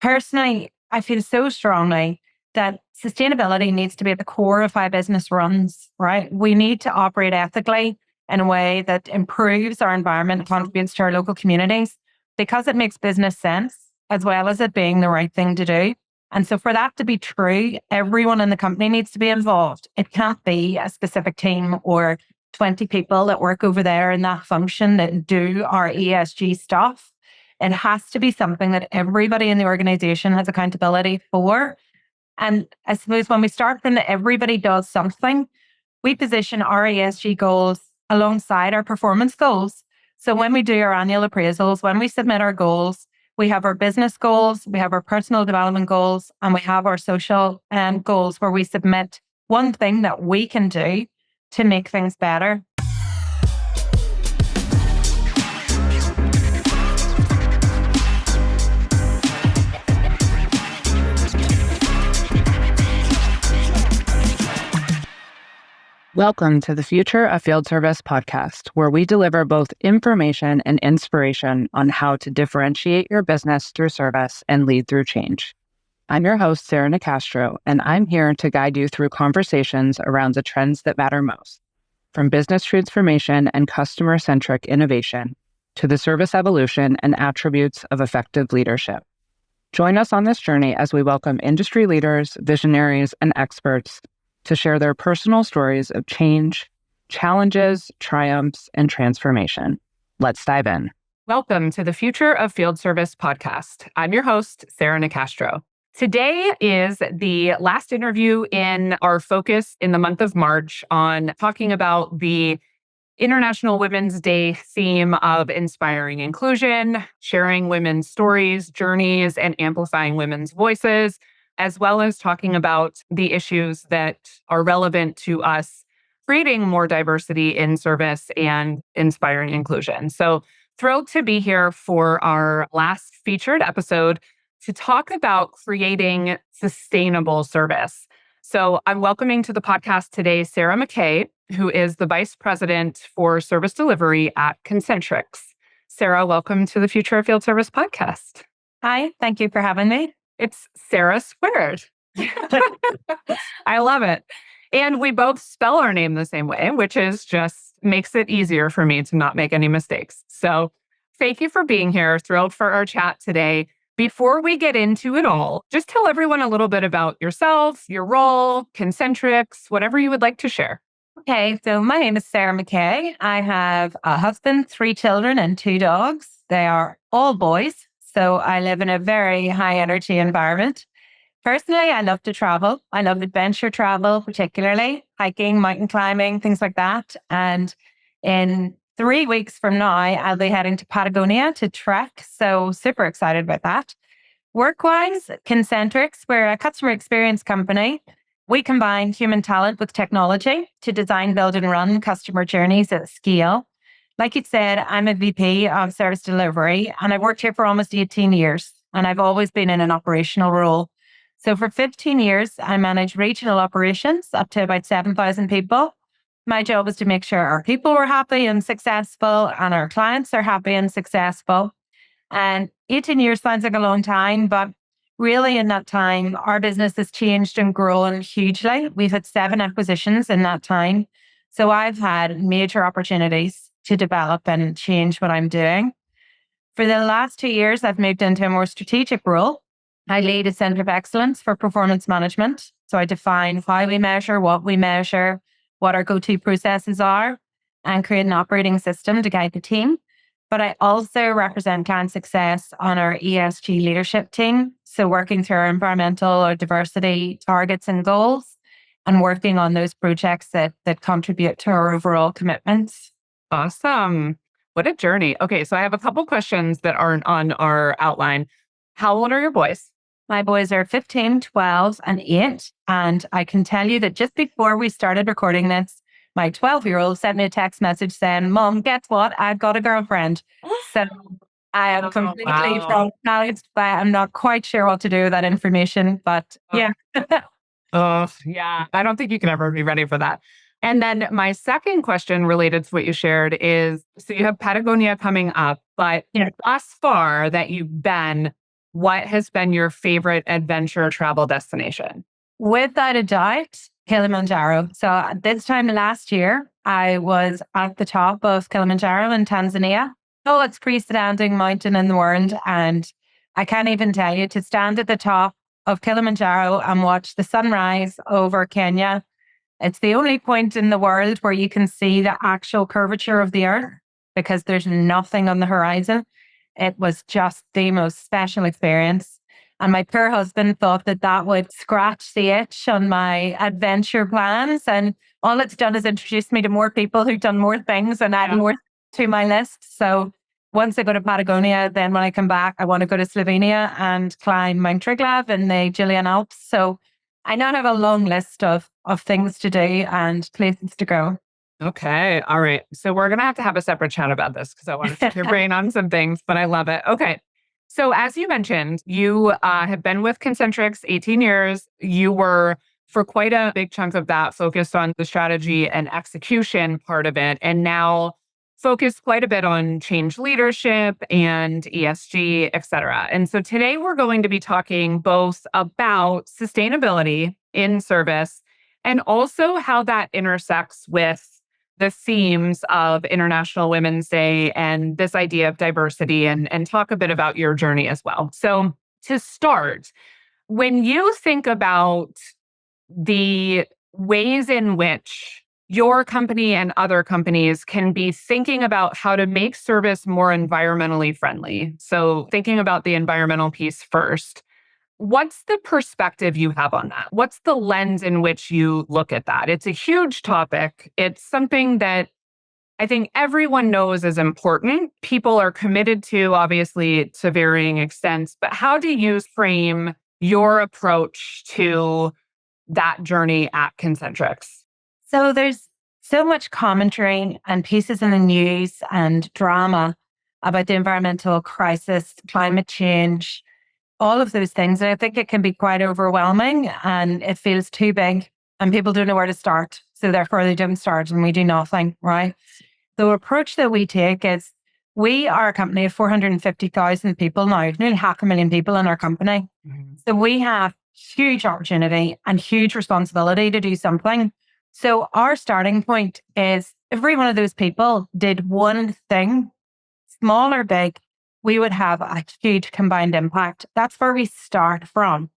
Personally, I feel so strongly that sustainability needs to be at the core of how business runs, right? We need to operate ethically in a way that improves our environment and contributes to our local communities because it makes business sense as well as it being the right thing to do. And so for that to be true, everyone in the company needs to be involved. It can't be a specific team or 20 people that work over there in that function that do our ESG stuff. It has to be something that everybody in the organization has accountability for. And I suppose when we start from the everybody does something, we position our ESG goals alongside our performance goals. So when we do our annual appraisals, when we submit our goals, we have our business goals, we have our personal development goals, and we have our social goals where we submit one thing that we can do to make things better. Welcome to the Future of Field Service podcast, where we deliver both information and inspiration on how to differentiate your business through service and lead through change. I'm your host, Sarah Nicastro, and I'm here to guide you through conversations around the trends that matter most, from business transformation and customer-centric innovation to the service evolution and attributes of effective leadership. Join us on this journey as we welcome industry leaders, visionaries, and experts to share their personal stories of change, challenges, triumphs, and transformation. Let's dive in. Welcome to the Future of Field Service podcast. I'm your host, Sarah Nicastro. Today is the last interview in our focus in the month of March on talking about the International Women's Day theme of inspiring inclusion, sharing women's stories, journeys, and amplifying women's voices, as well as talking about the issues that are relevant to us creating more diversity in service and inspiring inclusion. So thrilled to be here for our last featured episode to talk about creating sustainable service. So I'm welcoming to the podcast today Sarah McKay, who is the Vice President for Service Delivery at Concentrix. Sarah, welcome to the Future of Field Service podcast. Hi, thank you for having me. It's Sarah squared. I love it. And we both spell our name the same way, which is just makes it easier for me to not make any mistakes. So thank you for being here. Thrilled for our chat today. Before we get into it all, just tell everyone a little bit about yourself, your role, Concentrix, whatever you would like to share. Okay, so my name is Sarah McKay. I have a husband, 3 children, and 2 dogs. They are all boys. So I live in a very high energy environment. Personally, I love to travel. I love adventure travel, particularly hiking, mountain climbing, things like that. And in 3 weeks from now, I'll be heading to Patagonia to trek. So super excited about that. Work-wise, Concentrix, we're a customer experience company. We combine human talent with technology to design, build, and run customer journeys at scale. Like you said, I'm a VP of Service Delivery, and I've worked here for almost 18 years, and I've always been in an operational role. So for 15 years, I managed regional operations up to about 7,000 people. My job was to make sure our people were happy and successful, and our clients are happy and successful. And 18 years sounds like a long time, but really in that time, our business has changed and grown hugely. We've had 7 acquisitions in that time. So I've had major opportunities to develop and change what I'm doing. For the last 2 years, I've moved into a more strategic role. I lead a Centre of Excellence for Performance Management. So I define how we measure, what our go-to processes are, and create an operating system to guide the team. But I also represent client success on our ESG leadership team. So working through our environmental or diversity targets and goals, and working on those projects that contribute to our overall commitments. Awesome. What a journey. Okay, so I have a couple questions that aren't on our outline. How old are your boys? My boys are 15, 12, and 8. And I can tell you that just before we started recording this, my 12-year-old sent me a text message saying, "Mom, guess what? I've got a girlfriend." So I am completely from knowledge, but I'm not quite sure what to do with that information. But yeah. Yeah. I don't think you can ever be ready for that. And then my second question related to what you shared is, so you have Patagonia coming up, but thus far that you've been, what has been your favorite adventure travel destination? Without a doubt, Kilimanjaro. So at this time last year, I was at the top of Kilimanjaro in Tanzania. Oh, it's freestanding mountain in the world. And I can't even tell you, to stand at the top of Kilimanjaro and watch the sunrise over Kenya. It's the only point in the world where you can see the actual curvature of the earth because there's nothing on the horizon. It was just the most special experience. And my poor husband thought that that would scratch the itch on my adventure plans. And all it's done is introduce me to more people who've done more things and add more to my list. So once I go to Patagonia, then when I come back, I want to go to Slovenia and climb Mount Triglav in the Julian Alps. So I now have a long list of things to do and places to go. Okay. All right. So we're going to have a separate chat about this because I want to pick your brain on some things, but I love it. Okay. So as you mentioned, you have been with Concentrix 18 years. You were, for quite a big chunk of that, focused on the strategy and execution part of it, and now focused quite a bit on change leadership and ESG, et cetera. And so today we're going to be talking both about sustainability in service and also how that intersects with the themes of International Women's Day and this idea of diversity, and talk a bit about your journey as well. So to start, when you think about the ways in which your company and other companies can be thinking about how to make service more environmentally friendly, so thinking about the environmental piece first, what's the perspective you have on that? What's the lens in which you look at that? It's a huge topic. It's something that I think everyone knows is important. People are committed to, obviously, to varying extents. But how do you frame your approach to that journey at Concentrix? So there's so much commentary and pieces in the news and drama about the environmental crisis, climate change, all of those things. And I think it can be quite overwhelming and it feels too big and people don't know where to start. So therefore they don't start and we do nothing, right? The approach that we take is we are a company of 450,000 people now, nearly 500,000 people in our company. Mm-hmm. So we have huge opportunity and huge responsibility to do something. So our starting point is every one of those people did one thing, small or big, we would have a huge combined impact. That's where we start from.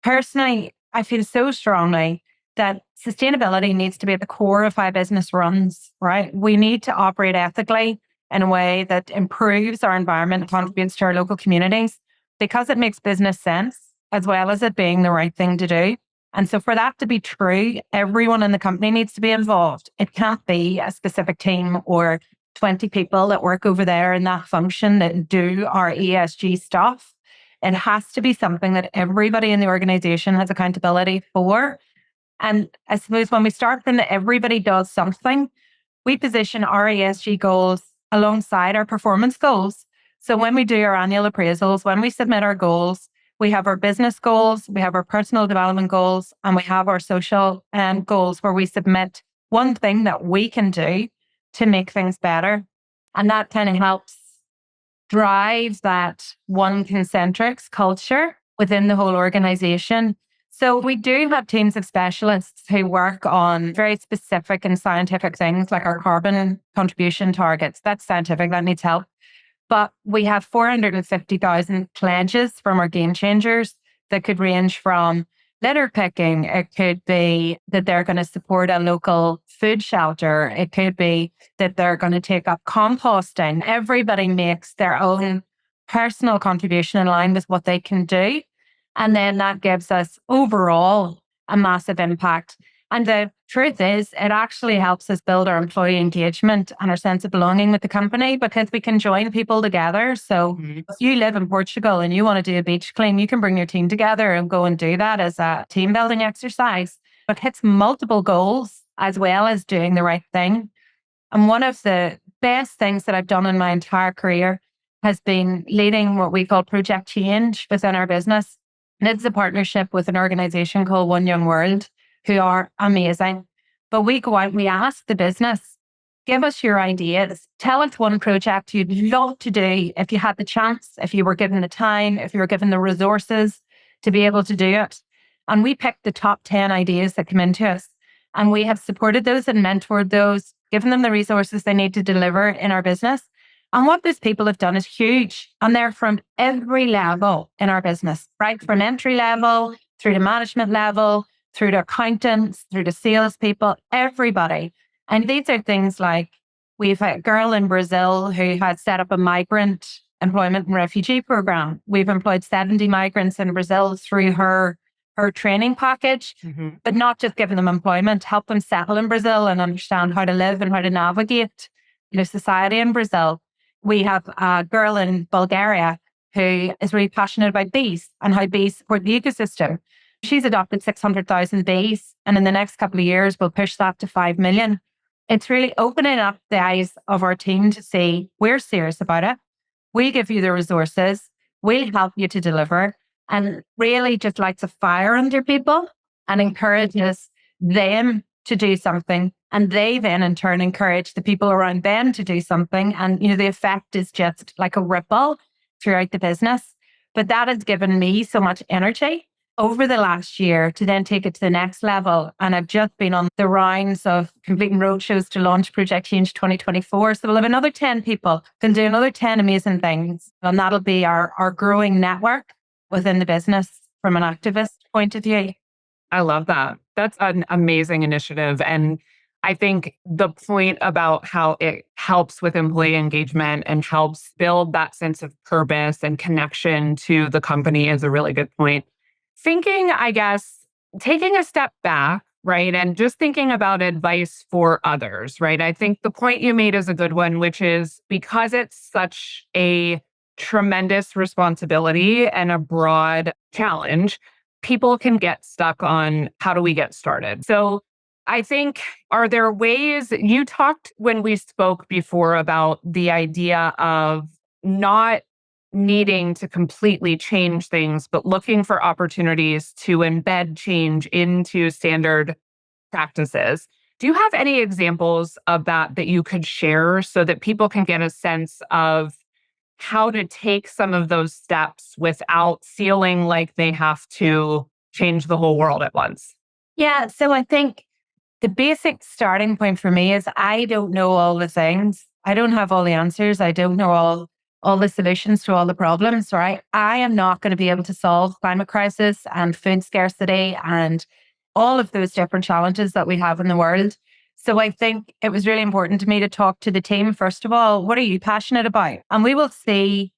Personally, I feel so strongly that sustainability needs to be at the core of how business runs, right? We need to operate ethically in a way that improves our environment and contributes to our local communities because it makes business sense as well as it being the right thing to do. And so for that to be true, everyone in the company needs to be involved. It can't be a specific team or 20 people that work over there in that function that do our ESG stuff. It has to be something that everybody in the organization has accountability for. And I suppose when we start from that everybody does something, we position our ESG goals alongside our performance goals. So when we do our annual appraisals, when we submit our goals, we have our business goals, we have our personal development goals, and we have our social goals where we submit one thing that we can do to make things better. And that kind of helps drive that one Concentrix culture within the whole organization. So we do have teams of specialists who work on very specific and scientific things like our carbon contribution targets. That's scientific, that needs help. But we have 450,000 pledges from our game changers that could range from litter picking. It could be that they're going to support a local food shelter. It could be that they're going to take up composting. Everybody makes their own personal contribution in line with what they can do. And then that gives us overall a massive impact. And the truth is, it actually helps us build our employee engagement and our sense of belonging with the company because we can join people together. So if you live in Portugal and you want to do a beach clean, you can bring your team together and go and do that as a team building exercise. It hits multiple goals as well as doing the right thing. And one of the best things that I've done in my entire career has been leading what we call Project Change within our business. And it's a partnership with an organization called One Young World, who are amazing. But we go out and we ask the business, Give us your ideas. Tell us one project you'd love to do if you had the chance, if you were given the time, if you were given the resources to be able to do it. And we picked the top 10 ideas that come into us. And we have supported those and mentored those, given them the resources they need to deliver in our business. And what those people have done is huge. And they're from every level in our business, right? From entry level through to management level, through to accountants, through to salespeople, everybody. And these are things like we've had a girl in Brazil who had set up a migrant employment and refugee program. We've employed 70 migrants in Brazil through her training package, but not just giving them employment, help them settle in Brazil and understand how to live and how to navigate, society in Brazil. We have a girl in Bulgaria who is really passionate about bees and how bees support the ecosystem. She's adopted 600,000 bees, and in the next couple of years, we'll push that to 5 million. It's really opening up the eyes of our team to say, we're serious about it. We'll give you the resources. We'll help you to deliver, and really just lights a fire under people and encourages them to do something. And they then in turn encourage the people around them to do something. And, the effect is just like a ripple throughout the business. But that has given me so much energy over the last year to then take it to the next level. And I've just been on the rounds of completing roadshows to launch Project Change 2024. So we'll have another 10 people can do another 10 amazing things. And that'll be our growing network within the business from an activist point of view. I love that. That's an amazing initiative. And I think the point about how it helps with employee engagement and helps build that sense of purpose and connection to the company is a really good point. Thinking, I guess, taking a step back, right, and just thinking about advice for others, right? I think the point you made is a good one, which is because it's such a tremendous responsibility and a broad challenge, people can get stuck on how do we get started. So I think, are there ways, you talked when we spoke before about the idea of not needing to completely change things, but looking for opportunities to embed change into standard practices. Do you have any examples of that you could share so that people can get a sense of how to take some of those steps without feeling like they have to change the whole world at once? Yeah, so I think the basic starting point for me is I don't know all the things. I don't have all the answers. I don't know all the solutions to all the problems, right? I am not going to be able to solve climate crisis and food scarcity and all of those different challenges that we have in the world. So I think it was really important to me to talk to the team, first of all, what are you passionate about? And we will see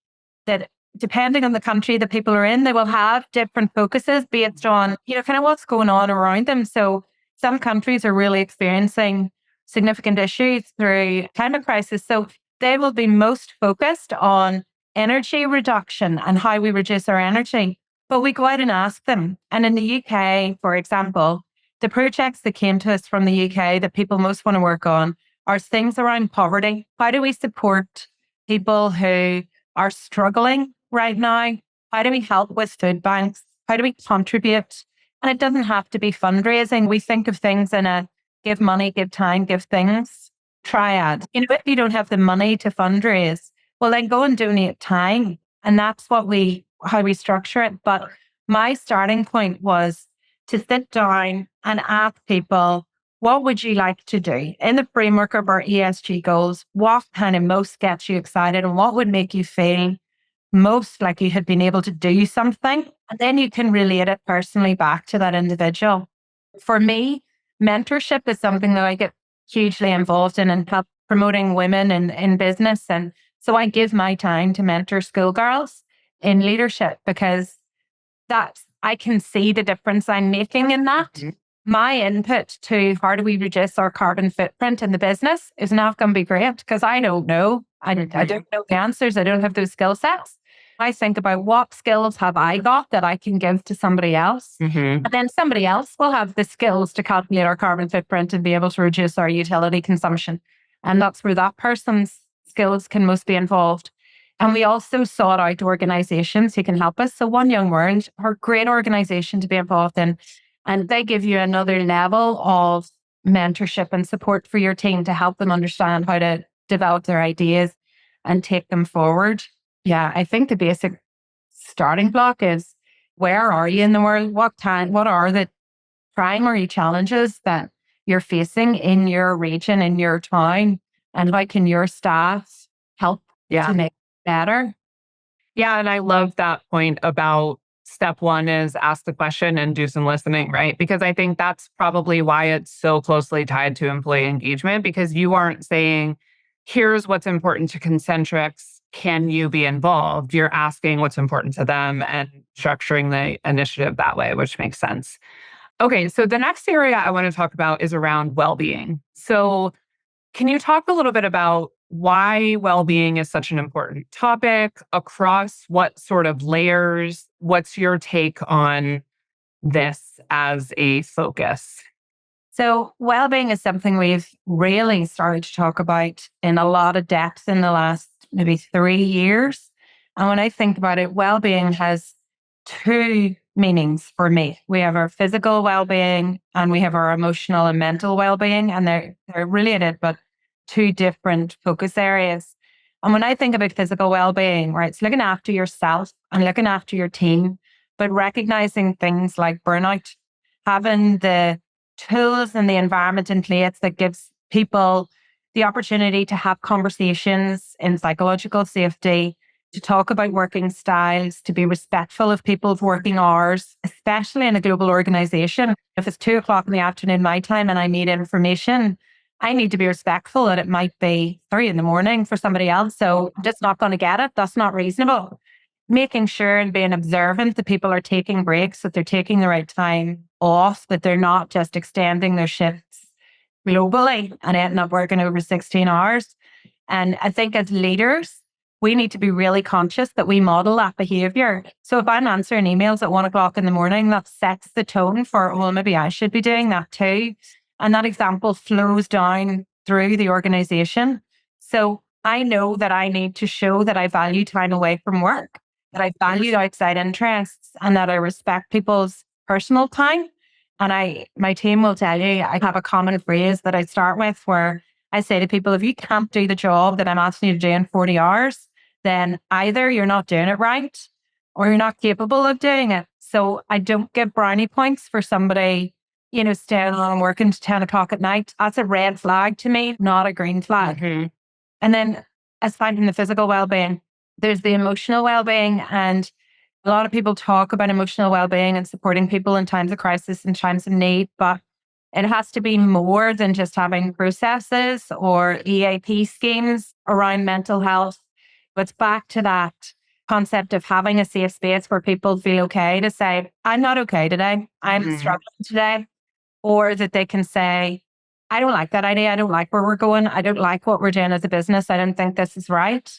that depending on the country that people are in, they will have different focuses based on, kind of what's going on around them. So some countries are really experiencing significant issues through climate crisis. So they will be most focused on energy reduction and how we reduce our energy. But we go out and ask them. And in the UK, for example, the projects that came to us from the UK that people most want to work on are things around poverty. How do we support people who are struggling right now? How do we help with food banks? How do we contribute? And it doesn't have to be fundraising. We think of things in a give money, give time, give things triad. If you don't have the money to fundraise, well, then go and donate time. And that's how we structure it. But my starting point was to sit down and ask people, what would you like to do in the framework of our ESG goals? What kind of most gets you excited and what would make you feel most like you had been able to do something? And then you can relate it personally back to that individual. For me, mentorship is something that I get hugely involved in and help promoting women in business. And so I give my time to mentor schoolgirls in leadership because I can see the difference I'm making in that. Mm-hmm. My input to how do we reduce our carbon footprint in the business is not going to be great because I don't know. I don't know the answers. I don't have those skill sets. I think about what skills have I got that I can give to somebody else. Mm-hmm. And then somebody else will have the skills to calculate our carbon footprint and be able to reduce our utility consumption. And that's where that person's skills can most be involved. And we also sought out organizations who can help us. So One Young World are a great organization to be involved in. And they give you another level of mentorship and support for your team to help them understand how to develop their ideas and take them forward. Yeah, I think the basic starting block is, where are you in the world? What are the primary challenges that you're facing in your region, in your town? And how can your staff help to make it better? Yeah. And I love that point about step one is ask the question and do some listening, right? Because I think that's probably why it's so closely tied to employee engagement, because you aren't saying, here's what's important to Concentrix. Can you be involved? You're asking what's important to them and structuring the initiative that way, which makes sense. Okay. So the next area I want to talk about is around well-being. So can you talk a little bit about why well-being is such an important topic across what sort of layers? What's your take on this as a focus? So, well-being is something we've really started to talk about in a lot of depth in the last maybe 3 years. And when I think about it, well-being has two meanings for me. We have our physical well-being and we have our emotional and mental well-being, and they're related, but two different focus areas. And when I think about physical well-being, right, it's looking after yourself and looking after your team, but recognizing things like burnout, having the tools and the environment in place that gives people the opportunity to have conversations in psychological safety, to talk about working styles, to be respectful of people's working hours, especially in a global organization. If it's 2 o'clock in the afternoon, my time, and I need information, I need to be respectful that it might be 3 a.m. for somebody else. So I'm just not going to get it. That's not reasonable. Making sure and being observant that people are taking breaks, that they're taking the right time off, that they're not just extending their shifts globally and ending up working over 16 hours. And I think as leaders, we need to be really conscious that we model that behavior. So if I'm answering emails at 1 o'clock in the morning, that sets the tone for, well, maybe I should be doing that too. And that example flows down through the organization. So I know that I need to show that I value time away from work, that I value outside interests, and that I respect people's personal time. And my team will tell you, I have a common phrase that I start with where I say to people, if you can't do the job that I'm asking you to do in 40 hours, then either you're not doing it right or you're not capable of doing it. So I don't give brownie points for somebody, staying on and working to 10 o'clock at night. That's a red flag to me, not a green flag. Mm-hmm. And then aside from the physical well-being, there's the emotional well-being. And a lot of people talk about emotional well-being and supporting people in times of crisis and times of need, but it has to be more than just having processes or EAP schemes around mental health. But it's back to that concept of having a safe space where people feel okay to say, I'm not okay today. I'm struggling today. Or that they can say, I don't like that idea. I don't like where we're going. I don't like what we're doing as a business. I don't think this is right.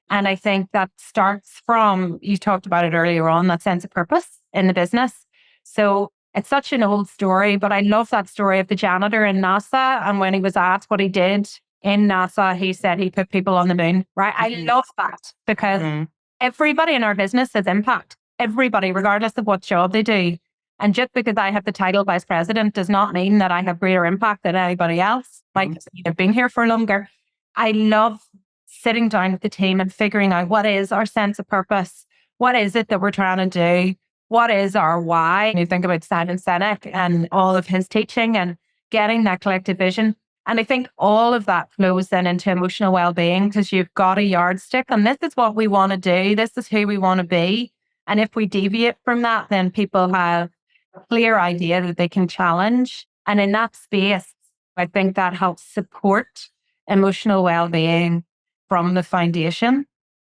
And I think that starts from, you talked about it earlier on, that sense of purpose in the business. So it's such an old story, but I love that story of the janitor in NASA. And when he was asked what he did in NASA, he said he put people on the moon, right? I love that because everybody in our business has impact. Everybody, regardless of what job they do. And just because I have the title vice president does not mean that I have greater impact than anybody else. Like, I've been here for longer. I love sitting down with the team and figuring out what is our sense of purpose. What is it that we're trying to do? What is our why? And you think about Simon Sinek and all of his teaching and getting that collective vision. And I think all of that flows then into emotional well-being because you've got a yardstick and this is what we want to do. This is who we want to be. And if we deviate from that, then people have a clear idea that they can challenge. And in that space, I think that helps support emotional well-being from the foundation.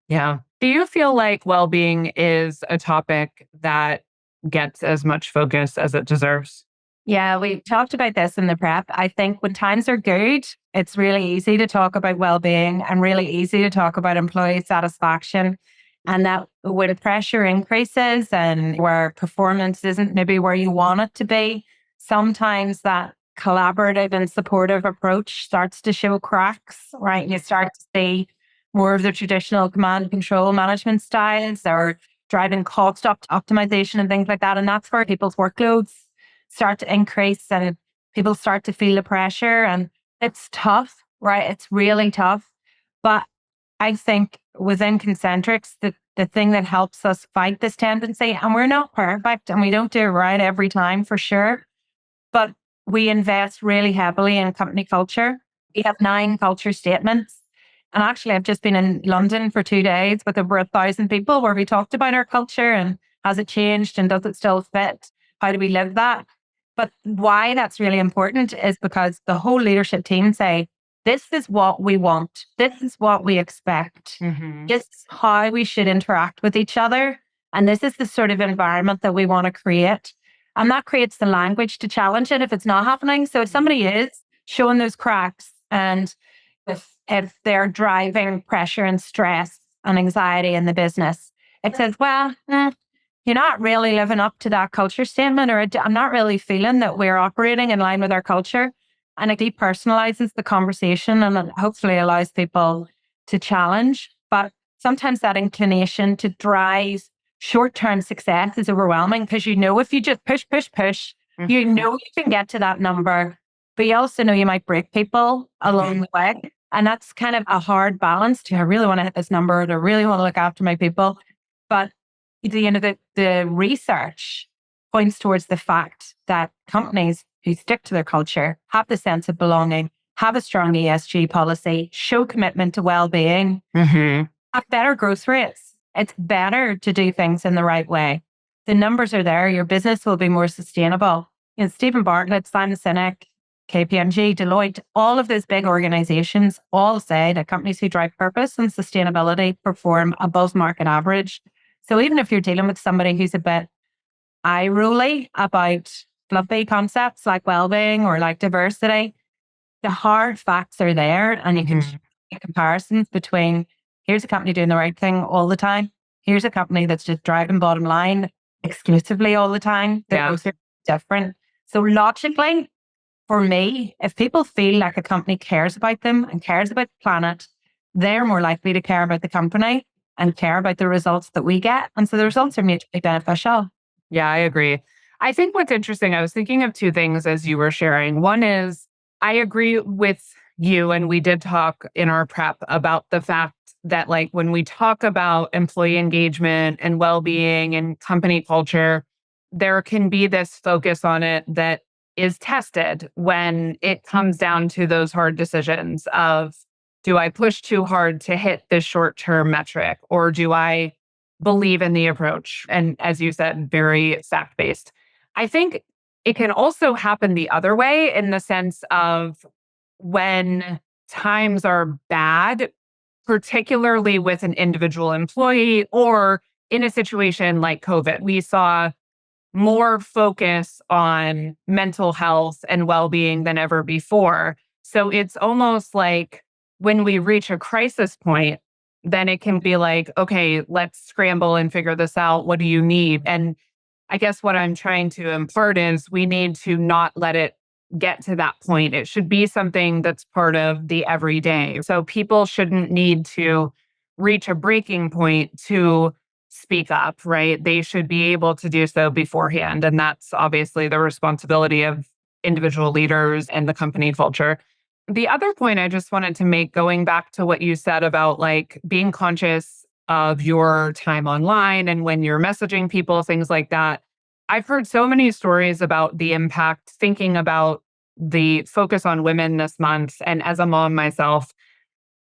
Yeah. Do you feel like well-being is a topic that gets as much focus as it deserves? Yeah, we talked about this in the prep. I think when times are good, it's really easy to talk about well-being and really easy to talk about employee satisfaction. And that when pressure increases and where performance isn't maybe where you want it to be, sometimes that collaborative and supportive approach starts to show cracks, right? You start to see more of the traditional command and control management styles or driving cost optimization and things like that. And that's where people's workloads start to increase. And people start to feel the pressure, and it's tough, right? It's really tough. But I think within Concentrix, the thing that helps us fight this tendency, and we're not perfect and we don't do it right every time for sure, but we invest really heavily in company culture. We have 9 culture statements. And actually, I've just been in London for 2 days with over 1,000 people where we talked about our culture and has it changed and does it still fit? How do we live that? But why that's really important is because the whole leadership team say, this is what we want. This is what we expect. This is how we should interact with each other. And this is the sort of environment that we want to create. And that creates the language to challenge it if it's not happening. So if somebody is showing those cracks, and if they're driving pressure and stress and anxiety in the business, it says, well, you're not really living up to that culture statement, or I'm not really feeling that we're operating in line with our culture. And it depersonalizes the conversation and it hopefully allows people to challenge. But sometimes that inclination to drive short-term success is overwhelming because if you just push, you can get to that number, but you also know you might break people along the way. And that's kind of a hard balance to, I really want to hit this number, or I really want to look after my people. But the research points towards the fact that companies who stick to their culture, have the sense of belonging, have a strong ESG policy, show commitment to well-being, have better growth rates. It's better to do things in the right way. The numbers are there. Your business will be more sustainable. Stephen Bartlett, Simon Sinek, KPMG, Deloitte, all of those big organizations all say that companies who drive purpose and sustainability perform above market average. So even if you're dealing with somebody who's a bit eye-rolly about fluffy concepts like well-being or like diversity, the hard facts are there, and you can make comparisons between here's a company doing the right thing all the time. Here's a company that's just driving bottom line exclusively all the time. They're both different. So logically, for me, if people feel like a company cares about them and cares about the planet, they're more likely to care about the company and care about the results that we get. And so the results are mutually beneficial. Yeah, I agree. I think what's interesting, I was thinking of 2 things as you were sharing. One is, I agree with you, and we did talk in our prep about the fact that when we talk about employee engagement and well-being and company culture, there can be this focus on it that is tested when it comes down to those hard decisions of, do I push too hard to hit this short-term metric, or do I believe in the approach? And as you said, very fact-based. I think it can also happen the other way, in the sense of when times are bad, particularly with an individual employee or in a situation like COVID. We saw more focus on mental health and well-being than ever before. So it's almost like when we reach a crisis point, then it can be like, okay, let's scramble and figure this out. What do you need? And I guess what I'm trying to impart is we need to not let it get to that point. It should be something that's part of the everyday. So people shouldn't need to reach a breaking point to speak up, right? They should be able to do so beforehand. And that's obviously the responsibility of individual leaders and the company culture. The other point I just wanted to make, going back to what you said about being conscious of your time online and when you're messaging people, things like that. I've heard so many stories about the impact, thinking about the focus on women this month. And as a mom myself,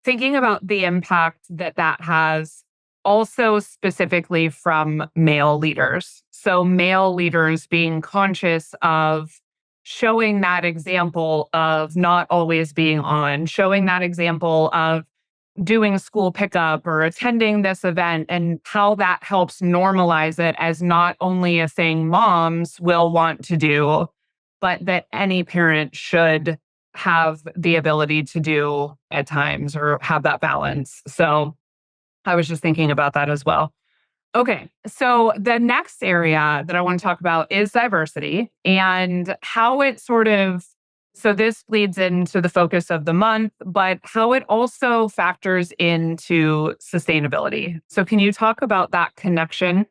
thinking about the impact that has also specifically from male leaders. So male leaders being conscious of showing that example of not always being on, showing that example of doing school pickup or attending this event, and how that helps normalize it as not only a thing moms will want to do, but that any parent should have the ability to do at times, or have that balance. So I was just thinking about that as well. Okay, so the next area that I want to talk about is diversity and how it so this leads into the focus of the month, but how it also factors into sustainability. So can you talk about that connection?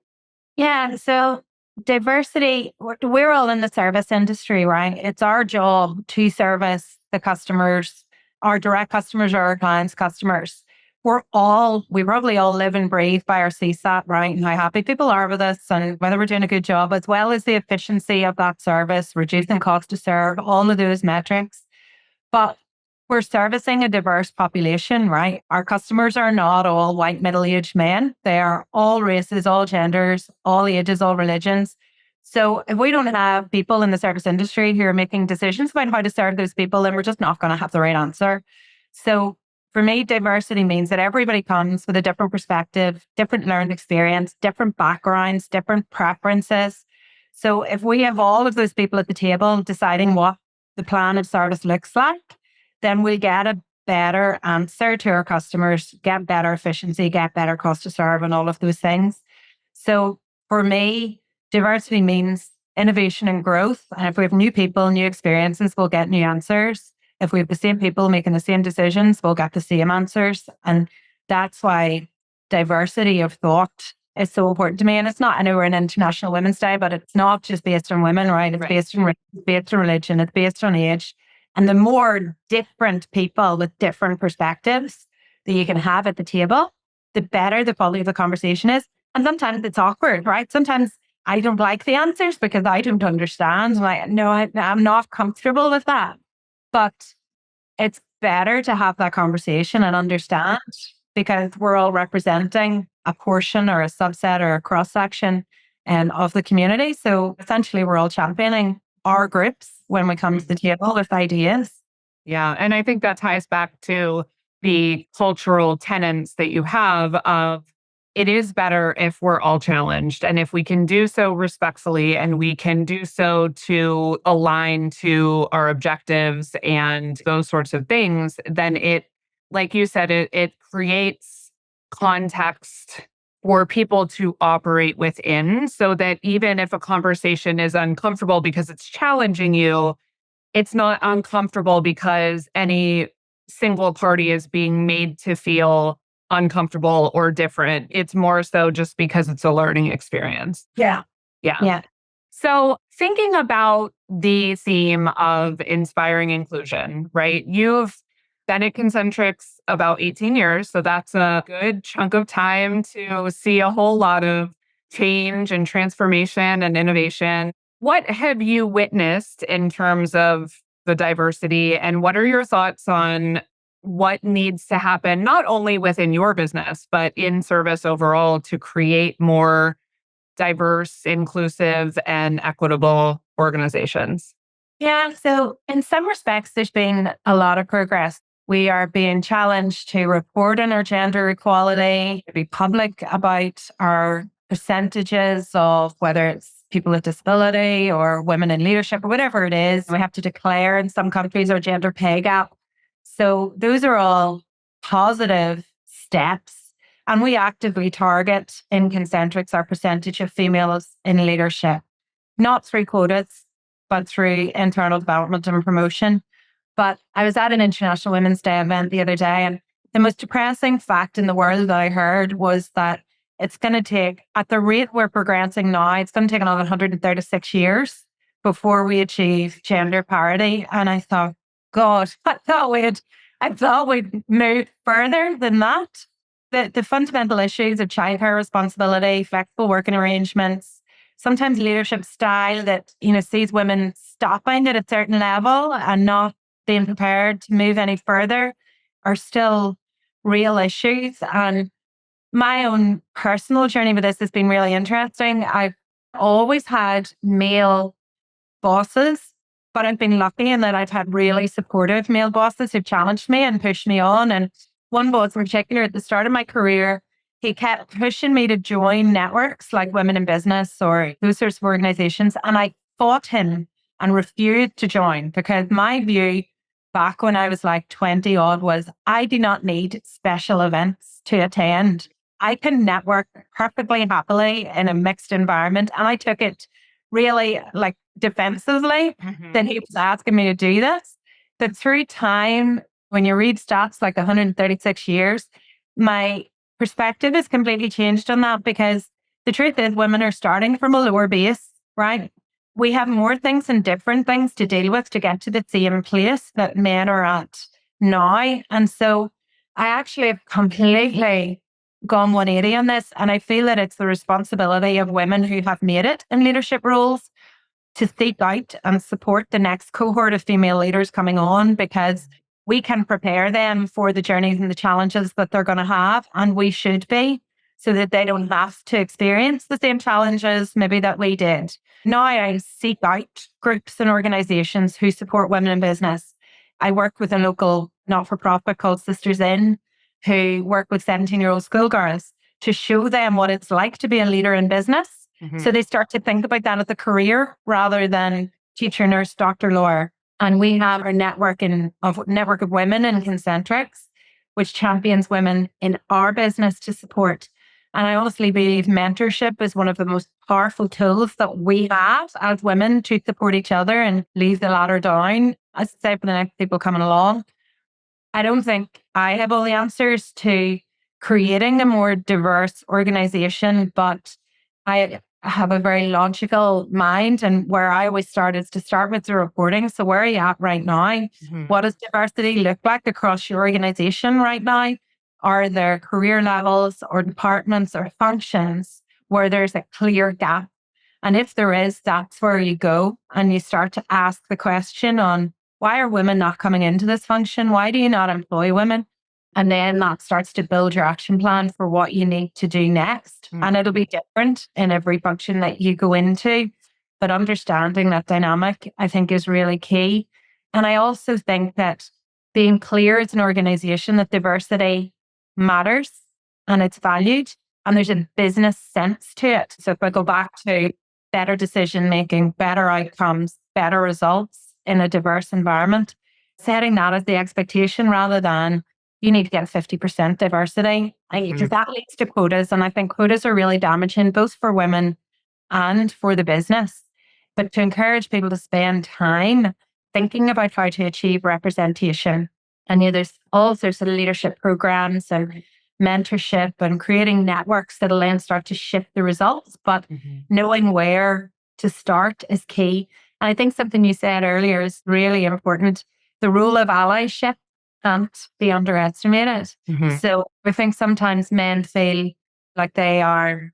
Yeah, so Diversity, we're all in the service industry, right? It's our job to service the customers, our direct customers, or our clients' customers. We probably all live and breathe by our CSAT, right? And how happy people are with us and whether we're doing a good job, as well as the efficiency of that service, reducing cost to serve, all of those metrics. But we're servicing a diverse population, right? Our customers are not all white middle-aged men. They are all races, all genders, all ages, all religions. So if we don't have people in the service industry who are making decisions about how to serve those people, then we're just not going to have the right answer. So for me, diversity means that everybody comes with a different perspective, different learned experience, different backgrounds, different preferences. So if we have all of those people at the table deciding what the plan of service looks like, then we get a better answer to our customers, get better efficiency, get better cost to serve, and all of those things. So for me, diversity means innovation and growth. And if we have new people, new experiences, we'll get new answers. If we have the same people making the same decisions, we'll get the same answers. And that's why diversity of thought is so important to me. And it's not, I know we're an International Women's Day, but it's not just based on women, right? It's based on race, it's based on religion, it's based on age. And the more different people with different perspectives that you can have at the table, the better the quality of the conversation is. And sometimes it's awkward, right? Sometimes I don't like the answers because I don't understand. I'm not comfortable with that. But it's better to have that conversation and understand, because we're all representing a portion or a subset or a cross-section of the community. So essentially, we're all championing our groups when we come to the table with ideas. Yeah. And I think that ties back to the cultural tenets that you have of it is better if we're all challenged. And if we can do so respectfully and we can do so to align to our objectives and those sorts of things, then it, like you said, it creates context for people to operate within, so that even if a conversation is uncomfortable because it's challenging you, it's not uncomfortable because any single party is being made to feel uncomfortable or different. It's more so just because it's a learning experience. Yeah. Yeah. Yeah. So thinking about the theme of inspiring inclusion, right? You've been at Concentrix about 18 years. So that's a good chunk of time to see a whole lot of change and transformation and innovation. What have you witnessed in terms of the diversity, and what are your thoughts on what needs to happen, not only within your business, but in service overall, to create more diverse, inclusive, and equitable organizations? Yeah. So in some respects, there's been a lot of progress. We are being challenged to report on our gender equality, to be public about our percentages of whether it's people with disability or women in leadership or whatever it is. We have to declare in some countries our gender pay gap. So those are all positive steps. And we actively target in Concentrix our percentage of females in leadership, not through quotas, but through internal development and promotion. But I was at an International Women's Day event the other day, and the most depressing fact in the world that I heard was that it's going to take, at the rate we're progressing now, it's going to take another 136 years before we achieve gender parity. And I thought, God, I thought we'd move further than that. The fundamental issues of childcare responsibility, flexible working arrangements, sometimes leadership style that, sees women stopping at a certain level and not being prepared to move any further are still real issues. And my own personal journey with this has been really interesting. I've always had male bosses, but I've been lucky in that I've had really supportive male bosses who've challenged me and pushed me on. And one boss in particular at the start of my career, he kept pushing me to join networks like Women in Business or those sorts of organizations. And I fought him and refused to join, because my view back when I was like 20 odd was I do not need special events to attend. I can network perfectly happily in a mixed environment. And I took it really like defensively that he was asking me to do this. But through time, when you read stats like 136 years, my perspective has completely changed on that, because the truth is women are starting from a lower base, right? We have more things and different things to deal with to get to the same place that men are at now. And so I actually have completely gone 180 on this. And I feel that it's the responsibility of women who have made it in leadership roles to seek out and support the next cohort of female leaders coming on, because we can prepare them for the journeys and the challenges that they're going to have. And we should be, so that they don't have to experience the same challenges maybe that we did. Now I seek out groups and organizations who support women in business. I work with a local not-for-profit called Sisters In, who work with 17-year-old schoolgirls to show them what it's like to be a leader in business. So they start to think about that as a career rather than teacher, nurse, doctor, lawyer. And we have our network of women in Concentrix, which champions women in our business to support. And I honestly believe mentorship is one of the most powerful tools that we have as women to support each other and leave the ladder down, as I say, for the next people coming along. I don't think I have all the answers to creating a more diverse organization, but I have a very logical mind, and where I always start is to start with the reporting. So where are you at right now? What does diversity look like across your organization right now? Are there career levels or departments or functions where there's a clear gap? And if there is, that's where you go and you start to ask the question on, why are women not coming into this function? Why do you not employ women? And then that starts to build your action plan for what you need to do next. And it'll be different in every function that you go into. But understanding that dynamic, I think, is really key. And I also think that being clear as an organization that diversity matters and it's valued and there's a business sense to it. So if I go back to better decision making, better outcomes, better results in a diverse environment, setting that as the expectation rather than you need to get 50% diversity. Because that leads to quotas. And I think quotas are really damaging both for women and for the business. But to encourage people to spend time thinking about how to achieve representation. And there's all sorts of leadership programs and mentorship and creating networks that'll then start to shift the results. But knowing where to start is key. And I think something you said earlier is really important. The role of allyship can't be underestimated. So I think sometimes men feel like they are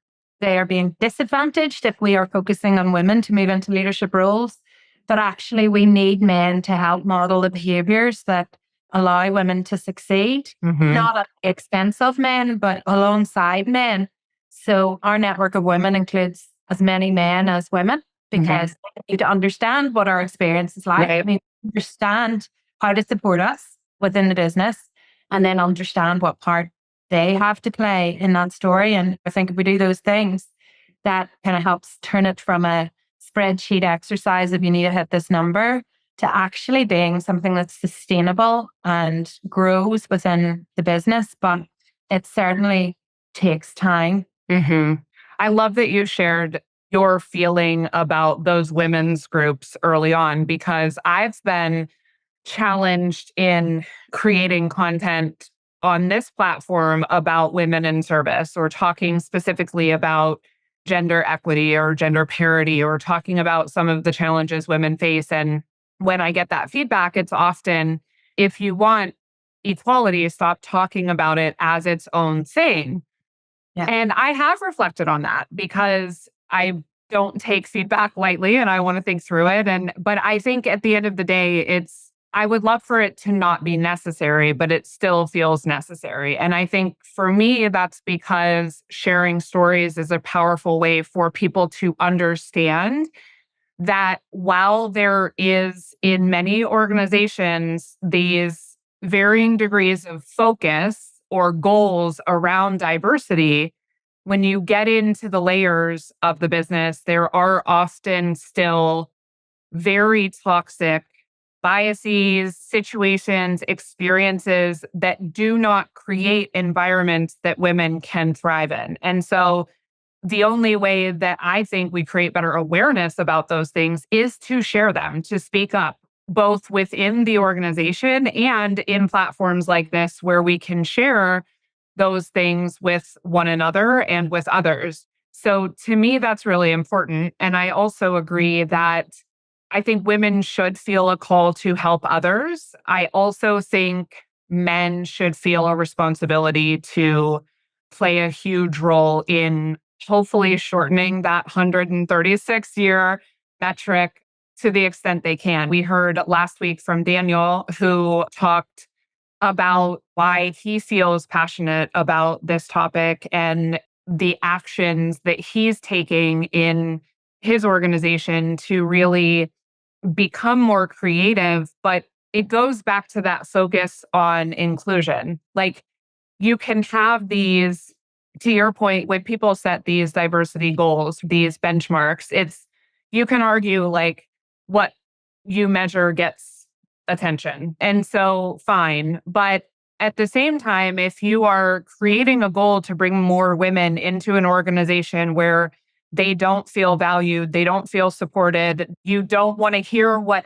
being disadvantaged if we are focusing on women to move into leadership roles. But actually we need men to help model the behaviors that allow women to succeed, not at the expense of men, but alongside men. So our network of women includes as many men as women, because they need to understand what our experience is like. I mean, understand how to support us within the business, and then understand what part they have to play in that story. And I think if we do those things, that kind of helps turn it from a spreadsheet exercise of you need to hit this number to actually being something that's sustainable and grows within the business. But it certainly takes time. I love that you shared your feeling about those women's groups early on, because I've been challenged in creating content on this platform about women in service, or talking specifically about gender equity or gender parity, or talking about some of the challenges women face. And when I get that feedback, it's often, if you want equality, stop talking about it as its own thing. And I have reflected on that, because I don't take feedback lightly and I want to think through it. But I think at the end of the day, I would love for it to not be necessary, but it still feels necessary. And I think for me, that's because sharing stories is a powerful way for people to understand that while there is in many organizations these varying degrees of focus or goals around diversity, when you get into the layers of the business, there are often still very toxic biases, situations, experiences that do not create environments that women can thrive in. And so the only way that I think we create better awareness about those things is to share them, to speak up, both within the organization and in platforms like this, where we can share those things with one another and with others. So to me, that's really important. And I also agree that I think women should feel a call to help others. I also think men should feel a responsibility to play a huge role in hopefully shortening that 136-year metric to the extent they can. We heard last week from Daniel, who talked about why he feels passionate about this topic and the actions that he's taking in his organization to really become more creative. But it goes back to that focus on inclusion. Like, you can have these, to your point, when people set these diversity goals, these benchmarks, you can argue like what you measure gets attention. And so fine. But at the same time, if you are creating a goal to bring more women into an organization where they don't feel valued, they don't feel supported, you don't want to hear what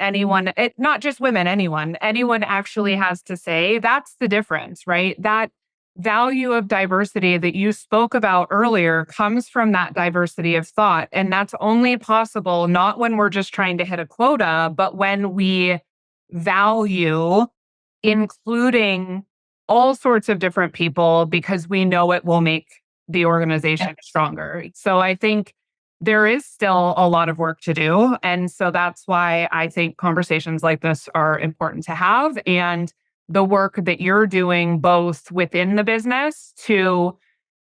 not just women, anyone actually has to say, that's the difference, right? That value of diversity that you spoke about earlier comes from that diversity of thought. And that's only possible not when we're just trying to hit a quota, but when we value including all sorts of different people because we know it will make the organization stronger. So I think there is still a lot of work to do. And so that's why I think conversations like this are important to have. And the work that you're doing both within the business to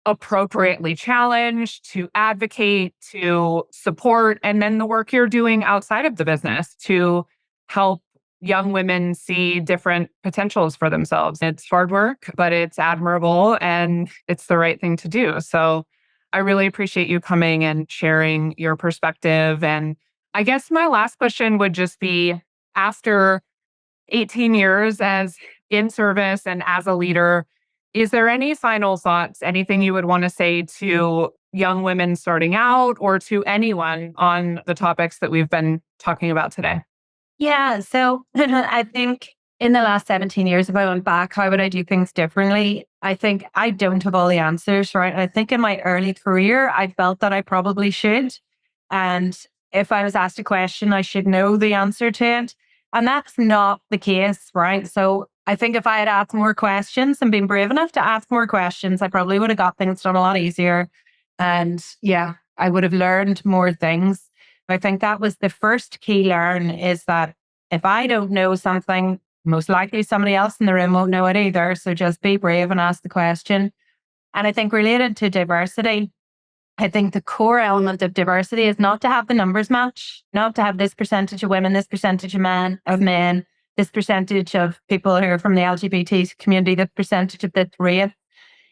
appropriately challenge, to advocate, to support, and then the work you're doing outside of the business to help young women see different potentials for themselves. It's hard work, but it's admirable and it's the right thing to do. So I really appreciate you coming and sharing your perspective. And I guess my last question would just be, after 18 years as in service and as a leader, is there any final thoughts, anything you would want to say to young women starting out or to anyone on the topics that we've been talking about today? Yeah. So I think in the last 17 years, if I went back, how would I do things differently? I think I don't have all the answers, right? I think in my early career, I felt that I probably should. And if I was asked a question, I should know the answer to it. And that's not the case, right? So I think if I had asked more questions and been brave enough to ask more questions, I probably would have got things done a lot easier. And yeah, I would have learned more things. I think that was the first key learn, is that if I don't know something, most likely somebody else in the room won't know it either. So just be brave and ask the question. And I think related to diversity, I think the core element of diversity is not to have the numbers match, not to have this percentage of women, this percentage of men, this percentage of people who are from the LGBT community, this percentage of this race.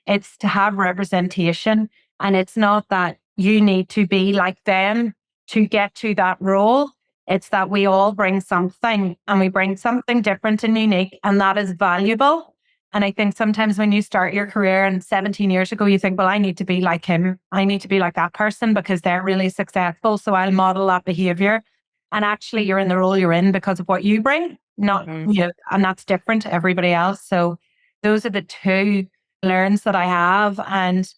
It's to have representation. And it's not that you need to be like them to get to that role. It's that we all bring something, and we bring something different and unique, and that is valuable. And I think sometimes when you start your career and 17 years ago, you think, well, I need to be like him. I need to be like that person because they're really successful. So I'll model that behavior. And actually you're in the role you're in because of what you bring, not you, and that's different to everybody else. So those are the two learns that I have. And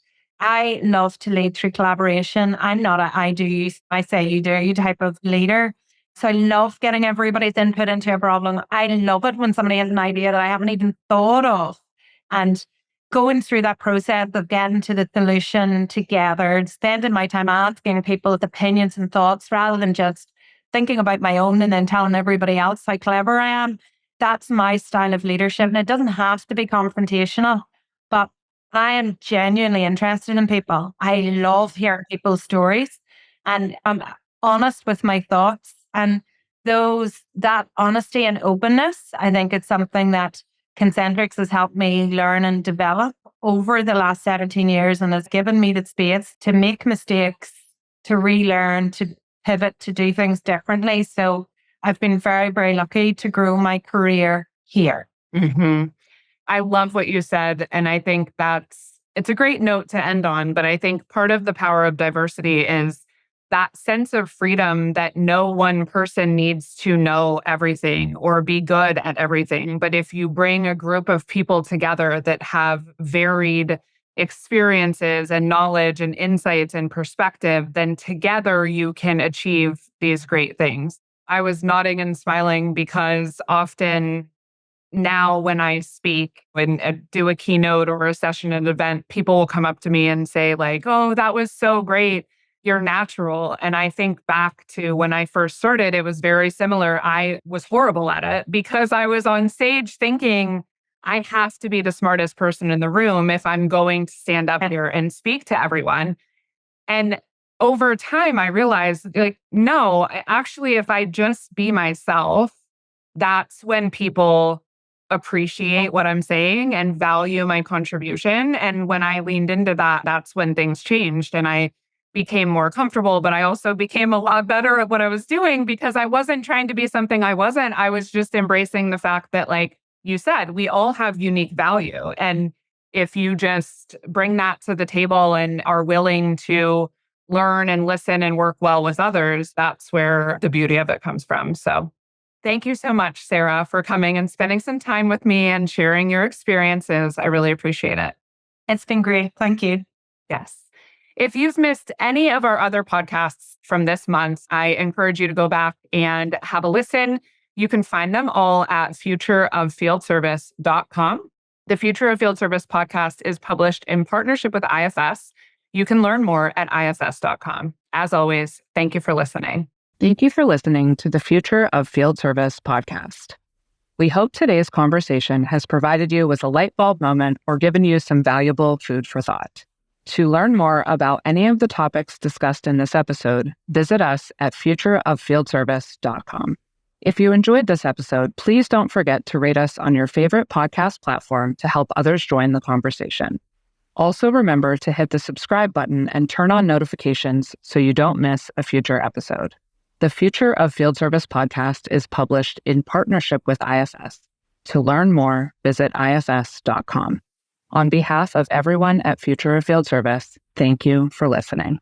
I love to lead through collaboration. I'm not a I do you, I say you do you type of leader. So I love getting everybody's input into a problem. I love it when somebody has an idea that I haven't even thought of, and going through that process of getting to the solution together, spending my time asking people's opinions and thoughts rather than just thinking about my own and then telling everybody else how clever I am. That's my style of leadership. And it doesn't have to be confrontational, but I am genuinely interested in people. I love hearing people's stories, and I'm honest with my thoughts. And that honesty and openness, I think it's something that Concentrix has helped me learn and develop over the last 17 years, and has given me the space to make mistakes, to relearn, to pivot, to do things differently. So I've been very, very lucky to grow my career here. Mm-hmm. I love what you said. And I think it's a great note to end on. But I think part of the power of diversity is that sense of freedom that no one person needs to know everything or be good at everything. But if you bring a group of people together that have varied experiences and knowledge and insights and perspective, then together you can achieve these great things. I was nodding and smiling because often now when I speak and do a keynote or a session at an event, people will come up to me and say like, "Oh, that was so great. You're natural." And I think back to when I first started, it was very similar. I was horrible at it because I was on stage thinking I have to be the smartest person in the room if I'm going to stand up here and speak to everyone. And over time, I realized like, no, actually, if I just be myself, that's when people appreciate what I'm saying and value my contribution. And when I leaned into that, that's when things changed and I became more comfortable, but I also became a lot better at what I was doing because I wasn't trying to be something I wasn't. I was just embracing the fact that, like you said, we all have unique value. And if you just bring that to the table and are willing to learn and listen and work well with others, that's where the beauty of it comes from. So thank you so much, Sarah, for coming and spending some time with me and sharing your experiences. I really appreciate it. It's been great. Thank you. Yes. If you've missed any of our other podcasts from this month, I encourage you to go back and have a listen. You can find them all at futureoffieldservice.com. The Future of Field Service podcast is published in partnership with IFS. You can learn more at ifs.com. As always, thank you for listening. Thank you for listening to the Future of Field Service podcast. We hope today's conversation has provided you with a light bulb moment or given you some valuable food for thought. To learn more about any of the topics discussed in this episode, visit us at futureoffieldservice.com. If you enjoyed this episode, please don't forget to rate us on your favorite podcast platform to help others join the conversation. Also remember to hit the subscribe button and turn on notifications so you don't miss a future episode. The Future of Field Service podcast is published in partnership with IFS. To learn more, visit ifs.com. On behalf of everyone at Future of Field Service, thank you for listening.